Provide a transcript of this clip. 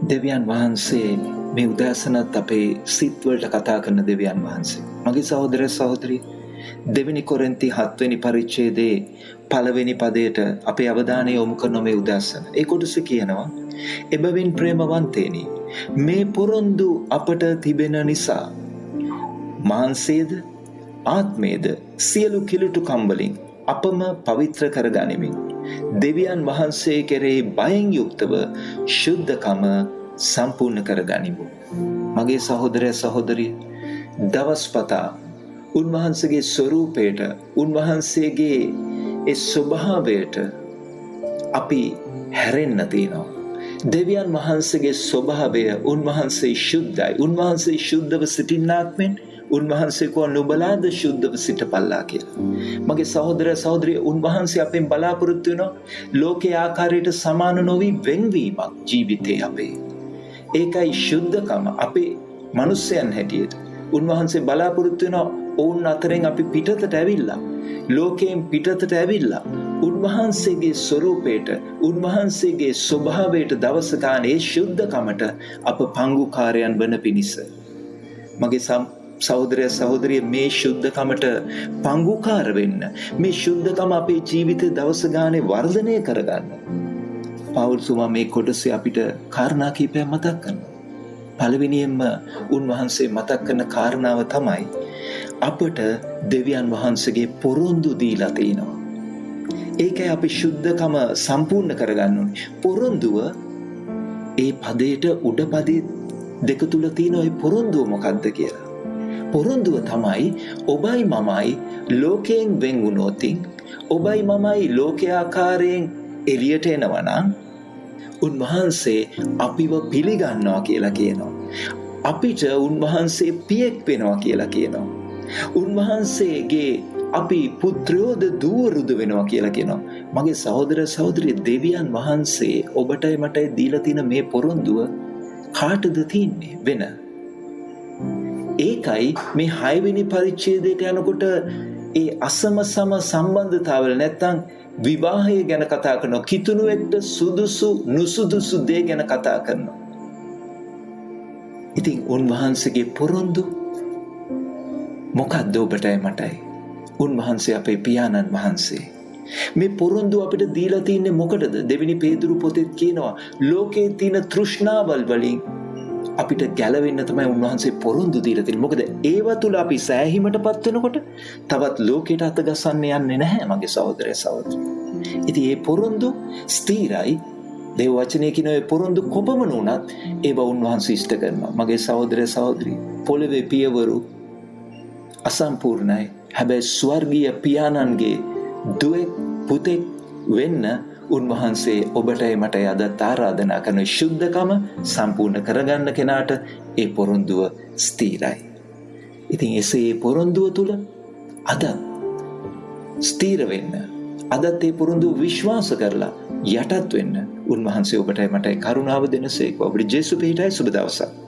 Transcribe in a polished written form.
දෙවියන් වහන්සේ මේ උදෑසනත් අපේ සිත්වලට කතා කරන දෙවියන් වහන්සේ. මගේ සහෝදර සහෝදරිය, දෙවෙනි කොරින්ති 7 වෙනි පරිච්ඡේදයේ පළවෙනි පදයට අපේ අවධානය යොමු කරන මේ උදෑසන. ඒ කොටස කියනවා, එබැවින් ප්‍රේමවන්තේනි, මේ පොරොන්දු අපට තිබෙන නිසා මාංශයේද ආත්මයේද සියලු කිලුටුකම් වලින් අපම පවිත්‍ර කරගනිමින් දෙවියන් වහන්සේ කෙරෙහි බයෙන් යුක්තව ශුද්ධකම සම්පූර්ණ කරගනිමු. මගේ සහෝදරය සහෝදරිය, දවස්පතා උන්වහන්සේගේ ස්වරූපයට, උන්වහන්සේගේ ඒ ස්වභාවයට අපි හැරෙන්න තියෙනවා. දෙවියන් වහන්සේගේ ස්වභාවය, උන්වහන්සේ ශුද්ධයි. උන්වහන්සේ ශුද්ධව සිටින්නාක් මෙන් උන්වහන්සේ කෝ නුඹලාද ශුද්ධව සිටපල්ලා කියලා. මගේ සහෝදර සහෝදරිය, උන්වහන්සේ අපෙන් බලාපොරොත්තු වෙනවා ලෝකයේ ආකාරයට සමාන නොවි වෙන්වීමක් ජීවිතේ අපේ. ඒකයි ශුද්ධකම. අපේ මිනිස්යන් හැටියට උන්වහන්සේ බලාපොරොත්තු වෙනවා ඔවුන් අතරින් අපි පිටතට ඇවිල්ලා, ලෝකයෙන් පිටතට ඇවිල්ලා උන්වහන්සේගේ ස්වරූපයට, උන්වහන්සේගේ ස්වභාවයට දවස ගානේ ශුද්ධකමට අප පංගුකාරයන් වන පිණිස. මගේ සහෝදරය සහෝදරිය, මේ ශුද්ධකමට පංගුකාර වෙන්න, මේ ශුද්ධකම අපේ ජීවිතේ දවස ගානේ වර්ධනය කරගන්න පෞල්තුමා මේ කොටසේ අපිට කාරණා කීපයක් මතක් කරනවා. පළවෙනියෙන්ම උන්වහන්සේ මතක් කරන කාරණාව තමයි අපට දෙවියන් වහන්සේගේ පොරොන්දු දීලා තිනවා. ඒකයි අපි ශුද්ධකම සම්පූර්ණ කරගන්න ඕනේ. පොරොන්දුව, ඒ පදයට උඩ පදේ දෙක තුල තියෙන ওই පොරොන්දුව මොකක්ද කියලා. පොරොන්දුව තමයි ඔබයි මමයි ලෝකයෙන් වෙන් වුණොතින්, ඔබයි මමයි ලෝකාකාරයෙන් එළියට එනවා නම් උන්වහන්සේ අපිව පිළිගන්නවා කියලා කියනවා. අපිට උන්වහන්සේ පියෙක් වෙනවා කියලා කියනවා. උන්වහන්සේගේ අපි පුත්‍රයෝද දූවරුද වෙනවා කියලා කියනවා. මගේ සහෝදර සහෝදරිය, දෙවියන් වහන්සේ ඔබටයි මටයි දීලා තියෙන මේ පොරොන්දුව කාටද තියෙන්නේ වෙන? ඒකයි මේ 6 වෙනි පරිච්ඡේදයට යනකොට ඒ අසමසම සම්බන්ධතාවල නැත්තම් විවාහය ගැන කතා කරනවා. කිතුණුවෙක්ට සුදුසු නුසුදුසු දේ ගැන කතා කරනවා. ඉතින් උන්වහන්සේගේ පොරොන්දු මොකක්ද ඔබටයි මටයි? උන්වහන්සේ අපේ පියාණන් වහන්සේ. මේ පොරොන්දු අපිට දීලා තින්නේ මොකටද? දෙවෙනි පේදුරු පොතේ කියනවා ලෝකයේ තියෙන තෘෂ්ණාවල් වලින් අපිට ගැලවෙන්න තමයි උන්වහන්සේ පොරොන්දු දීලා තියෙන්නේ. මොකද ඒව තුල අපි සෑහීමටපත් වෙනකොට තවත් ලෝකයට අත ගසන්න යන්නේ නැහැ මගේ සහෝදරය සහෝදරිය. ඉතින් මේ පොරොන්දු ස්ථිරයි. දේව වචනේ කියන මේ පොරොන්දු කොපමණ වුණත් ඒව උන්වහන්සේ ඉෂ්ට කරනවා. මගේ සහෝදරය සහෝදරිය, පොළවේ පියවරු අසම්පූර්ණයි. හැබැයි ස්වර්ගීය පියාණන්ගේ දුවෙක් පුතෙක් වෙන්න උන්වහන්සේ ඔබටයි මටයි අදත් ආරාධනා කරන ශුද්ධකම සම්පූර්ණ කරගන්න කෙනාට ඒ පොරොන්දුව ස්ථිරයි. ඉතින් එසේ පොරොන්දුව තුල අදත් ස්ථිර වෙන්න, අදත් ඒ පොරොන්දුව විශ්වාස කරලා යටත් වෙන්න උන්වහන්සේ ඔබටයි මටයි කරුණාව දෙනසේක. ඔබට ජේසු පිහිටයි. සුබ දවසක්.